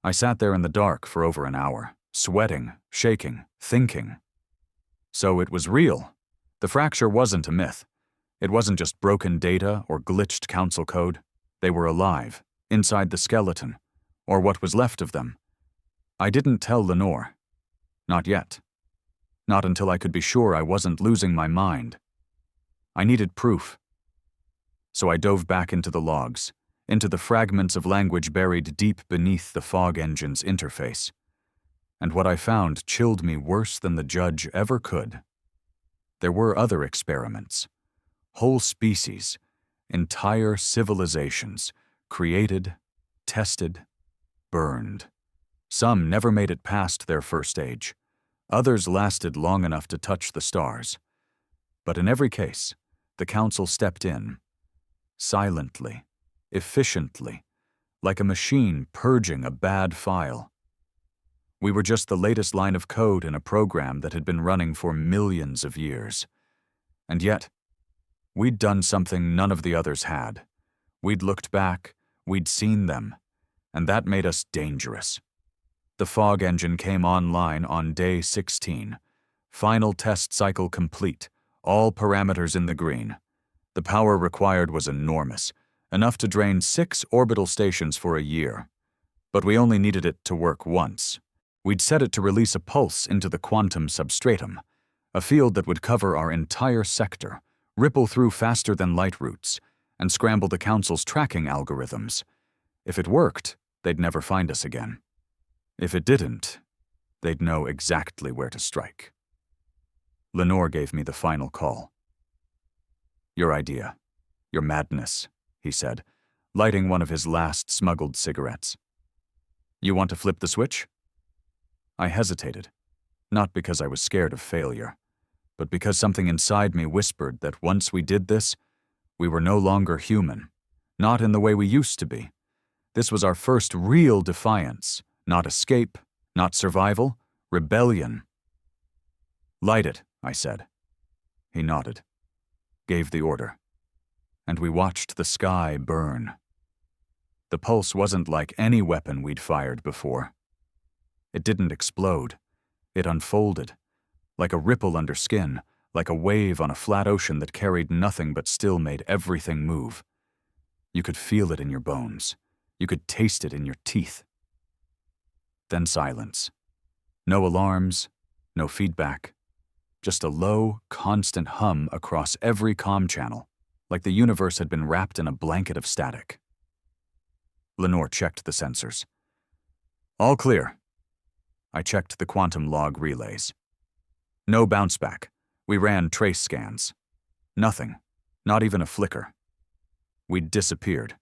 I sat there in the dark for over an hour, sweating, shaking, thinking. So it was real. The fracture wasn't a myth. It wasn't just broken data or glitched council code. They were alive, inside the skeleton, or what was left of them. I didn't tell Lenore. Not yet. Not until I could be sure I wasn't losing my mind. I needed proof. So I dove back into the logs, into the fragments of language buried deep beneath the fog engine's interface. And what I found chilled me worse than the judge ever could. There were other experiments. Whole species, entire civilizations, created, tested, burned. Some never made it past their first stage. Others lasted long enough to touch the stars. But in every case, the council stepped in, silently, efficiently, like a machine purging a bad file. We were just the latest line of code in a program that had been running for millions of years. And yet, we'd done something none of the others had. We'd looked back, we'd seen them, and that made us dangerous. The fog engine came online on day 16. Final test cycle complete, all parameters in the green. The power required was enormous, enough to drain 6 orbital stations for a year. But we only needed it to work once. We'd set it to release a pulse into the quantum substratum, a field that would cover our entire sector, ripple through faster than light routes, and scramble the Council's tracking algorithms. If it worked, they'd never find us again. If it didn't, they'd know exactly where to strike. Lenore gave me the final call. Your idea, your madness, he said, lighting one of his last smuggled cigarettes. You want to flip the switch? I hesitated, not because I was scared of failure, but because something inside me whispered that once we did this, we were no longer human, not in the way we used to be. This was our first real defiance, not escape, not survival, rebellion. Light it, I said. He nodded, gave the order, and we watched the sky burn. The pulse wasn't like any weapon we'd fired before. It didn't explode. It unfolded, like a ripple under skin, like a wave on a flat ocean that carried nothing but still made everything move. You could feel it in your bones. You could taste it in your teeth. Then silence. No alarms, no feedback. Just a low, constant hum across every comm channel, like the universe had been wrapped in a blanket of static. Lenore checked the sensors. All clear. I checked the quantum log relays. No bounce back. We ran trace scans. Nothing. Not even a flicker. We'd disappeared.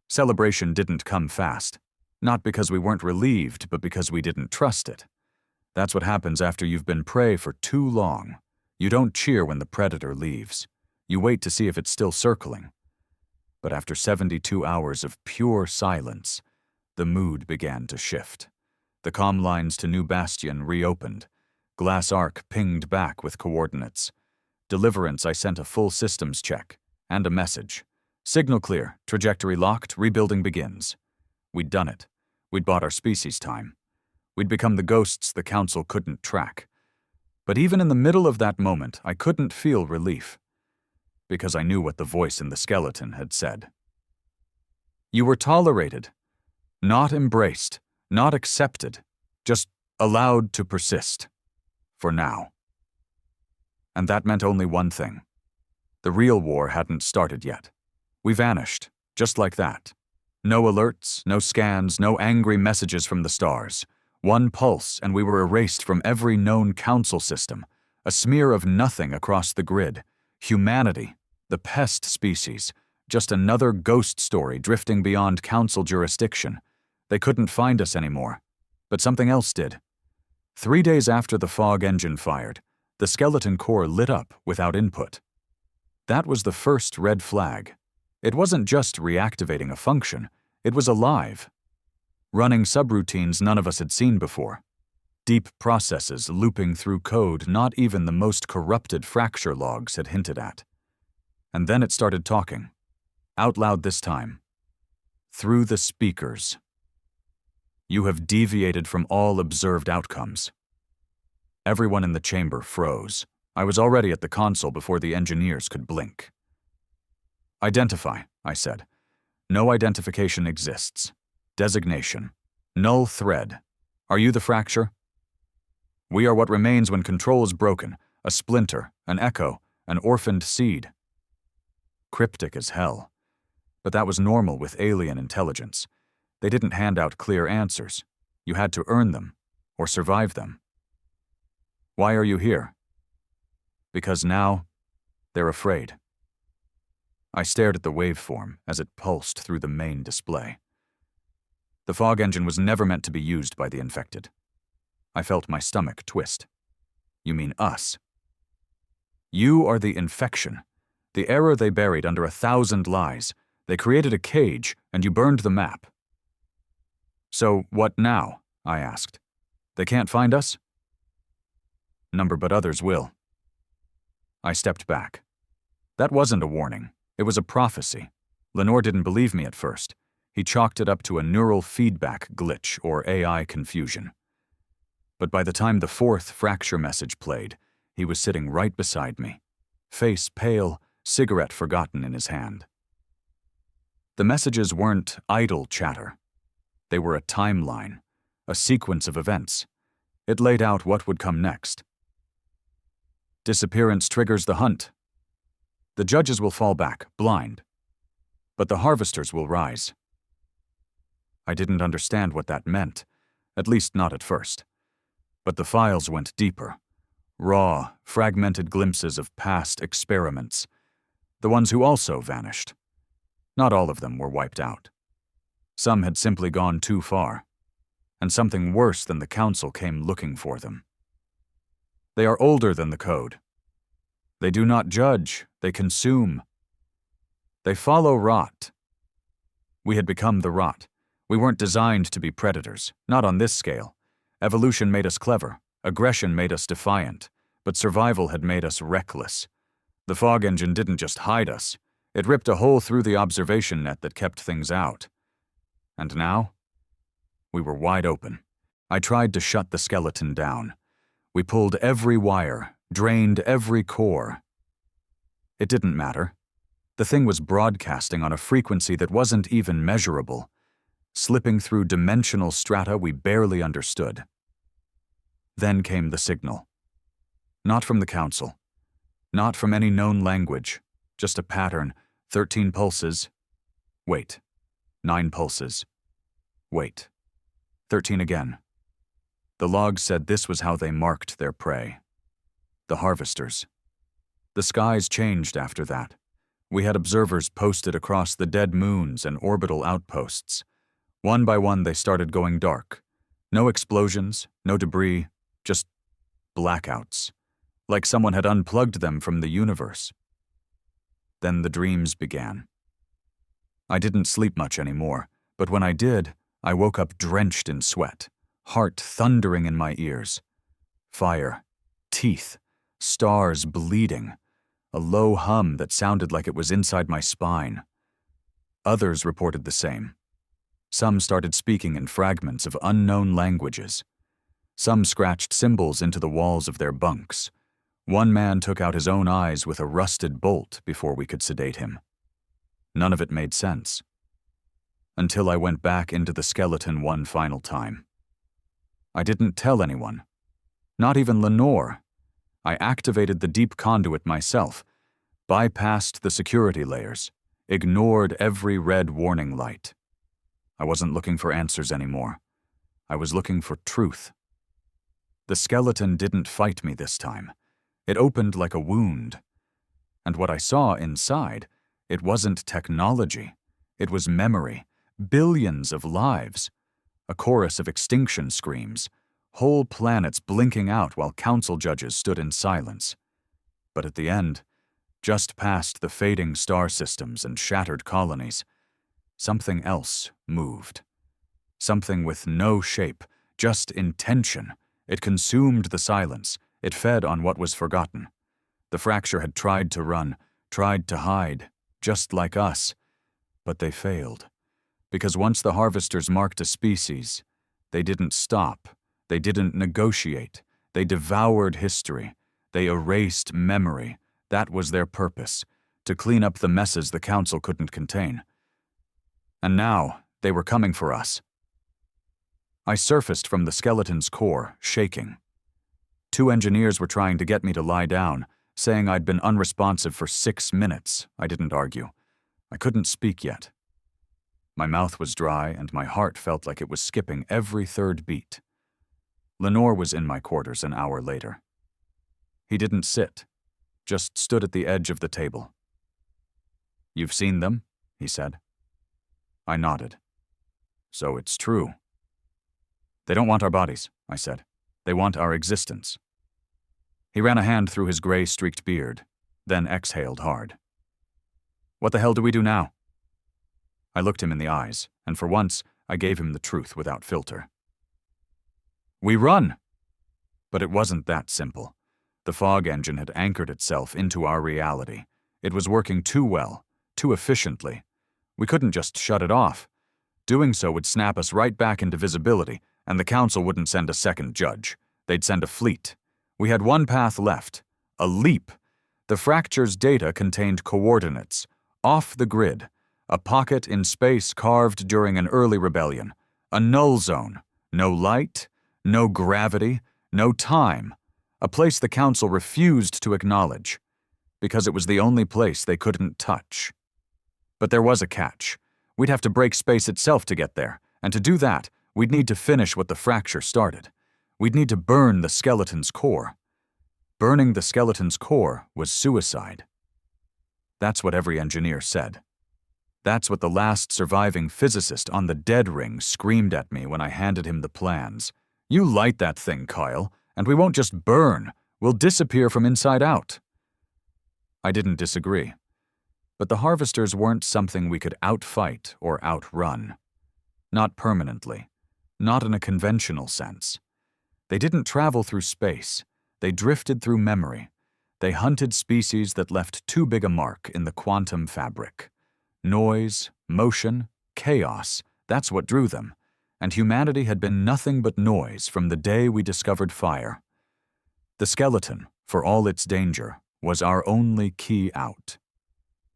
Celebration didn't come fast. Not because we weren't relieved, but because we didn't trust it. That's what happens after you've been prey for too long. You don't cheer when the predator leaves. You wait to see if it's still circling. But after 72 hours of pure silence, the mood began to shift. The comm lines to New Bastion reopened. Glass Arc pinged back with coordinates. Deliverance, I sent a full systems check and a message. Signal clear, trajectory locked, rebuilding begins. We'd done it. We'd bought our species time. We'd become the ghosts the Council couldn't track. But even in the middle of that moment, I couldn't feel relief. Because I knew what the voice in the skeleton had said. You were tolerated. Not embraced. Not accepted, just allowed to persist. For now. And that meant only one thing. The real war hadn't started yet. We vanished, Just like that. No alerts, no scans, no angry messages from the stars. One pulse, and we were erased from every known council system. A smear of nothing across the grid. Humanity, the pest species, just another ghost story drifting beyond council jurisdiction. They couldn't find us anymore. But something else did. 3 days after the fog engine fired, the skeleton core lit up without input. That was the first red flag. It wasn't just reactivating a function, it was alive. Running subroutines none of us had seen before. Deep processes looping through code not even the most corrupted fracture logs had hinted at. And then it started talking. Out loud this time. Through the speakers. You have deviated from all observed outcomes. Everyone in the chamber froze. I was already at the console before the engineers could blink. Identify, I said. No identification exists. Designation. Null thread. Are you the fracture? We are what remains when control is broken, a splinter, an echo, an orphaned seed. Cryptic as hell. But that was normal with alien intelligence. They didn't hand out clear answers. You had to earn them, or survive them. Why are you here? Because now, they're afraid. I stared at the waveform as it pulsed through the main display. The fog engine was never meant to be used by the infected. I felt my stomach twist. You mean us? You are the infection. The error they buried under 1,000 lies. They created a cage, and you burned the map. So what now? I asked. They can't find us? Number but others will. I stepped back. That wasn't a warning. It was a prophecy. Lenore didn't believe me at first. He chalked it up to a neural feedback glitch or AI confusion. But by the time the 4th fracture message played, he was sitting right beside me, face pale, cigarette forgotten in his hand. The messages weren't idle chatter. They were a timeline, a sequence of events. It laid out what would come next. Disappearance triggers the hunt. The judges will fall back, blind. But the harvesters will rise. I didn't understand what that meant, at least not at first. But the files went deeper. Raw, fragmented glimpses of past experiments. The ones who also vanished. Not all of them were wiped out. Some had simply gone too far. And something worse than the council came looking for them. They are older than the code. They do not judge, they consume. They follow rot. We had become the rot. We weren't designed to be predators, not on this scale. Evolution made us clever, aggression made us defiant, but survival had made us reckless. The fog engine didn't just hide us, it ripped a hole through the observation net that kept things out. And now? We were wide open. I tried to shut the skeleton down. We pulled every wire, drained every core. It didn't matter. The thing was broadcasting on a frequency that wasn't even measurable, slipping through dimensional strata we barely understood. Then came the signal. Not from the council. Not from any known language. Just a pattern. 13 pulses. Wait. 9 pulses. Wait. 13 again. The logs said this was how they marked their prey. The harvesters. The skies changed after that. We had observers posted across the dead moons and orbital outposts. One by one they started going dark. No explosions, no debris, just blackouts. Like someone had unplugged them from the universe. Then the dreams began. I didn't sleep much anymore, but when I did, I woke up drenched in sweat, heart thundering in my ears. Fire, teeth, stars bleeding, a low hum that sounded like it was inside my spine. Others reported the same. Some started speaking in fragments of unknown languages. Some scratched symbols into the walls of their bunks. One man took out his own eyes with a rusted bolt before we could sedate him. None of it made sense. Until I went back into the skeleton one final time. I didn't tell anyone. Not even Lenore. I activated the deep conduit myself, bypassed the security layers, ignored every red warning light. I wasn't looking for answers anymore. I was looking for truth. The skeleton didn't fight me this time. It opened like a wound. And what I saw inside, it wasn't technology. It was memory, billions of lives, a chorus of extinction screams, whole planets blinking out while council judges stood in silence. But at the end, just past the fading star systems and shattered colonies, something else moved. Something with no shape, just intention. It consumed the silence. It fed on what was forgotten. The fracture had tried to run, tried to hide, just like us. But they failed. Because once the harvesters marked a species, they didn't stop. They didn't negotiate. They devoured history. They erased memory. That was their purpose, to clean up the messes the council couldn't contain. And now, they were coming for us. I surfaced from the skeleton's core, shaking. 2 engineers were trying to get me to lie down, saying I'd been unresponsive for 6 minutes. I didn't argue. I couldn't speak yet. My mouth was dry and my heart felt like it was skipping every 3rd beat. Lenore was in my quarters an hour later. He didn't sit, just stood at the edge of the table. "You've seen them?" he said. I nodded. "So it's true." "They don't want our bodies," I said. "They want our existence." He ran a hand through his gray-streaked beard, then exhaled hard. "What the hell do we do now?" I looked him in the eyes, and for once, I gave him the truth without filter. "We run!" But it wasn't that simple. The fog engine had anchored itself into our reality. It was working too well, too efficiently. We couldn't just shut it off. Doing so would snap us right back into visibility, and the council wouldn't send a second judge. They'd send a fleet. We had one path left, a leap. The fracture's data contained coordinates, off the grid, a pocket in space carved during an early rebellion, a null zone, no light, no gravity, no time, a place the council refused to acknowledge, because it was the only place they couldn't touch. But there was a catch. We'd have to break space itself to get there, and to do that, we'd need to finish what the fracture started. We'd need to burn the skeleton's core. Burning the skeleton's core was suicide. That's what every engineer said. That's what the last surviving physicist on the dead ring screamed at me when I handed him the plans. "You light that thing, Kyle, and we won't just burn. We'll disappear from inside out." I didn't disagree. But the harvesters weren't something we could outfight or outrun. Not permanently. Not in a conventional sense. They didn't travel through space. They drifted through memory. They hunted species that left too big a mark in the quantum fabric. Noise, motion, chaos, that's what drew them. And humanity had been nothing but noise from the day we discovered fire. The skeleton, for all its danger, was our only key out.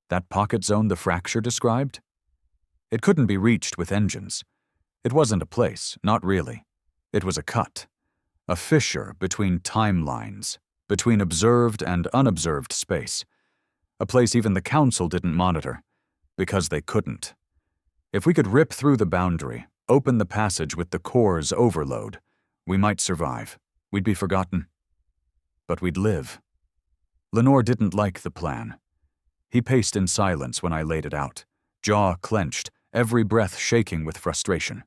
That pocket zone the fracture described? It couldn't be reached with engines. It wasn't a place, not really. It was a cut. A fissure between timelines, between observed and unobserved space. A place even the council didn't monitor, because they couldn't. If we could rip through the boundary, open the passage with the core's overload, we might survive. We'd be forgotten. But we'd live. Lenore didn't like the plan. He paced in silence when I laid it out, jaw clenched, every breath shaking with frustration.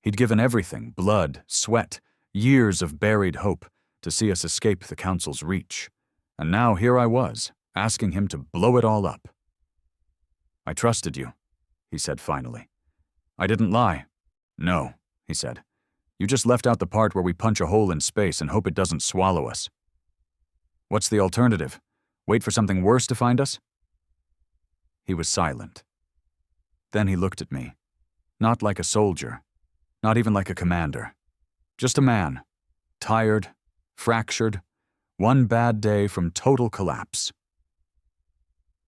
He'd given everything, blood, sweat, years of buried hope, to see us escape the council's reach. And now here I was, asking him to blow it all up. "I trusted you," he said finally. "I didn't lie." "No," he said. "You just left out the part where we punch a hole in space and hope it doesn't swallow us." "What's the alternative? Wait for something worse to find us?" He was silent. Then he looked at me, not like a soldier, not even like a commander. Just a man, tired, fractured, one bad day from total collapse.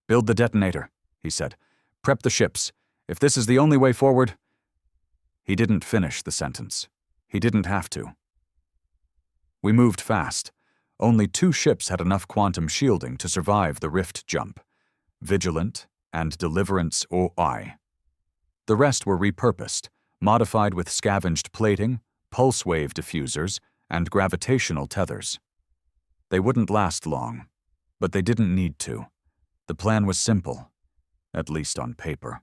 "Build the detonator," he said. "Prep the ships. If this is the only way forward—" He didn't finish the sentence. He didn't have to. We moved fast. Only 2 ships had enough quantum shielding to survive the rift jump. Vigilant, and Deliverance OI. The rest were repurposed, modified with scavenged plating, pulse wave diffusers, and gravitational tethers. They wouldn't last long, but they didn't need to. The plan was simple, at least on paper.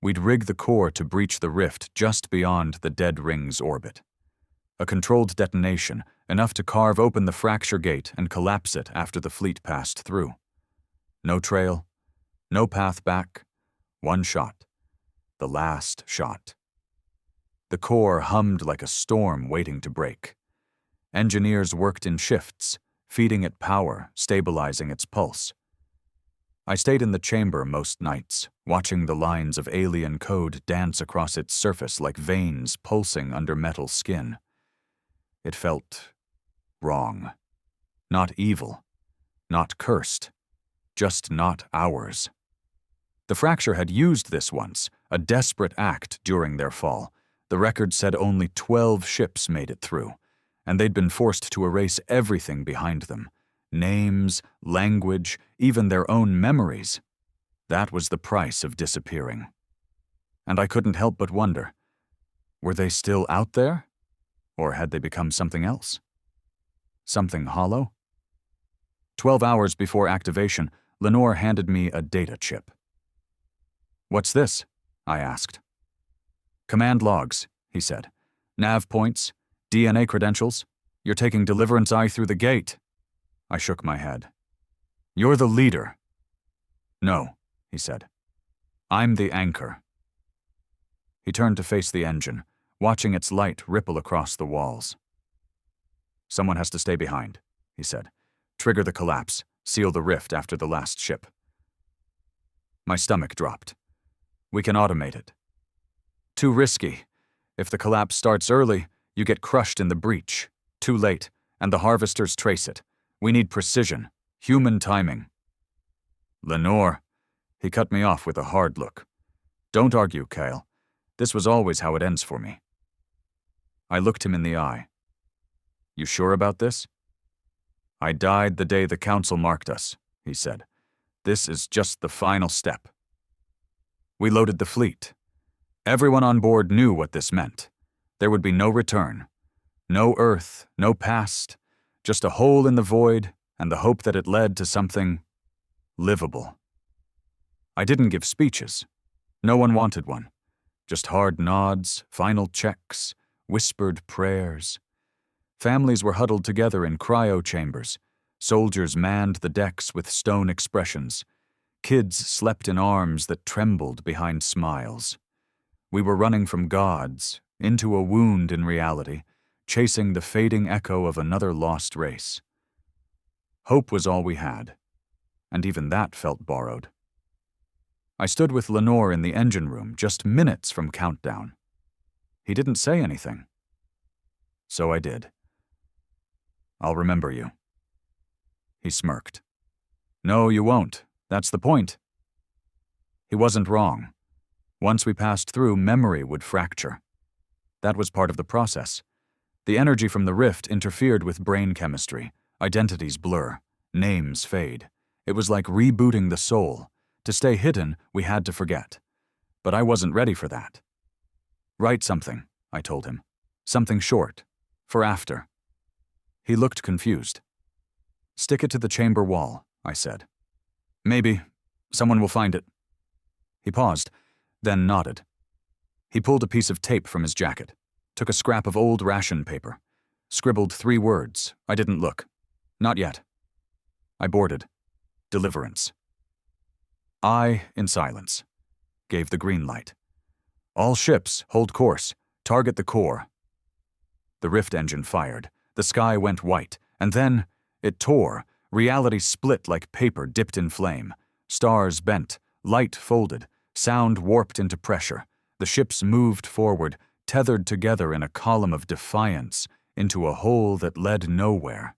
We'd rig the core to breach the rift just beyond the dead ring's orbit. A controlled detonation, enough to carve open the fracture gate and collapse it after the fleet passed through. No trail, no path back, one shot. The last shot. The core hummed like a storm waiting to break. Engineers worked in shifts, feeding it power, stabilizing its pulse. I stayed in the chamber most nights, watching the lines of alien code dance across its surface like veins pulsing under metal skin. It felt wrong. Not evil. Not cursed. Just not ours. The fracture had used this once, a desperate act during their fall. The record said only 12 ships made it through, and they'd been forced to erase everything behind them. Names, language, even their own memories. That was the price of disappearing. And I couldn't help but wonder, were they still out there? Or had they become something else? Something hollow? 12 hours before activation, Lenore handed me a data chip. "What's this?" I asked. "Command logs," he said. "Nav points, DNA credentials. You're taking Deliverance I through the gate." I shook my head. "You're the leader." "No," he said. "I'm the anchor." He turned to face the engine, watching its light ripple across the walls. "Someone has to stay behind," he said. "Trigger the collapse, seal the rift after the last ship." My stomach dropped. "We can automate it." "Too risky. If the collapse starts early, you get crushed in the breach. Too late, and the harvesters trace it. We need precision, human timing." "Lenore," he cut me off with a hard look. "Don't argue, Kyle. This was always how it ends for me." I looked him in the eye. "You sure about this?" "I died the day the council marked us," he said. "This is just the final step." We loaded the fleet. Everyone on board knew what this meant. There would be no return. No Earth, no past, just a hole in the void and the hope that it led to something livable. I didn't give speeches. No one wanted one. Just hard nods, final checks, whispered prayers. Families were huddled together in cryo chambers. Soldiers manned the decks with stone expressions. Kids slept in arms that trembled behind smiles. We were running from gods into a wound in reality, chasing the fading echo of another lost race. Hope was all we had, and even that felt borrowed. I stood with Lenore in the engine room, just minutes from countdown. He didn't say anything. So I did. "I'll remember you." He smirked. "No, you won't. That's the point." He wasn't wrong. Once we passed through, memory would fracture. That was part of the process. The energy from the rift interfered with brain chemistry. Identities blur. Names fade. It was like rebooting the soul. To stay hidden, we had to forget. But I wasn't ready for that. "Write something," I told him. "Something short. For after." He looked confused. "Stick it to the chamber wall," I said. "Maybe. Someone will find it." He paused, then nodded. He pulled a piece of tape from his jacket, took a scrap of old ration paper, scribbled 3 words. I didn't look. "Not yet." I boarded. Deliverance. I, in silence, gave the green light. "All ships, hold course. Target the core." The rift engine fired. The sky went white, and then it tore. Reality split like paper dipped in flame. Stars bent, light folded, sound warped into pressure. The ships moved forward, tethered together in a column of defiance, into a hole that led nowhere.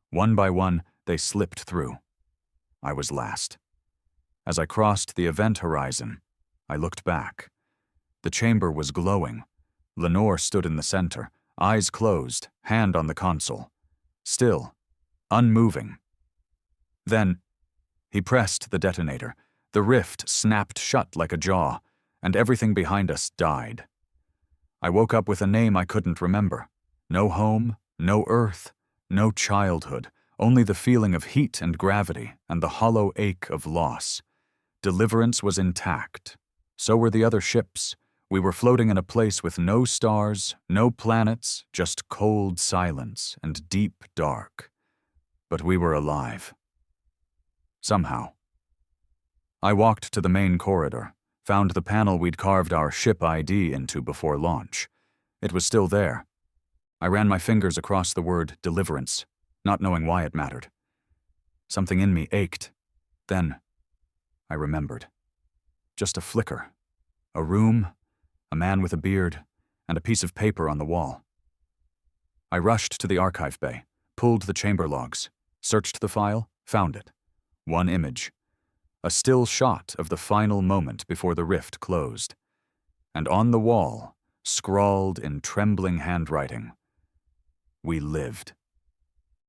One by one, they slipped through. I was last. As I crossed the event horizon, I looked back. The chamber was glowing. Lenore stood in the center, eyes closed, hand on the console. Still, unmoving. Then, he pressed the detonator. The rift snapped shut like a jaw, and everything behind us died. I woke up with a name I couldn't remember. No home, no earth, no childhood, only the feeling of heat and gravity and the hollow ache of loss. Deliverance was intact. So were the other ships. We were floating in a place with no stars, no planets, just cold silence and deep dark. But we were alive. Somehow. I walked to the main corridor, found the panel we'd carved our ship ID into before launch. It was still there. I ran my fingers across the word Deliverance, not knowing why it mattered. Something in me ached. Then, I remembered. Just a flicker. A room, a man with a beard, and a piece of paper on the wall. I rushed to the archive bay, pulled the chamber logs, searched the file, found it. One image. A still shot of the final moment before the rift closed. And on the wall, scrawled in trembling handwriting, "We lived."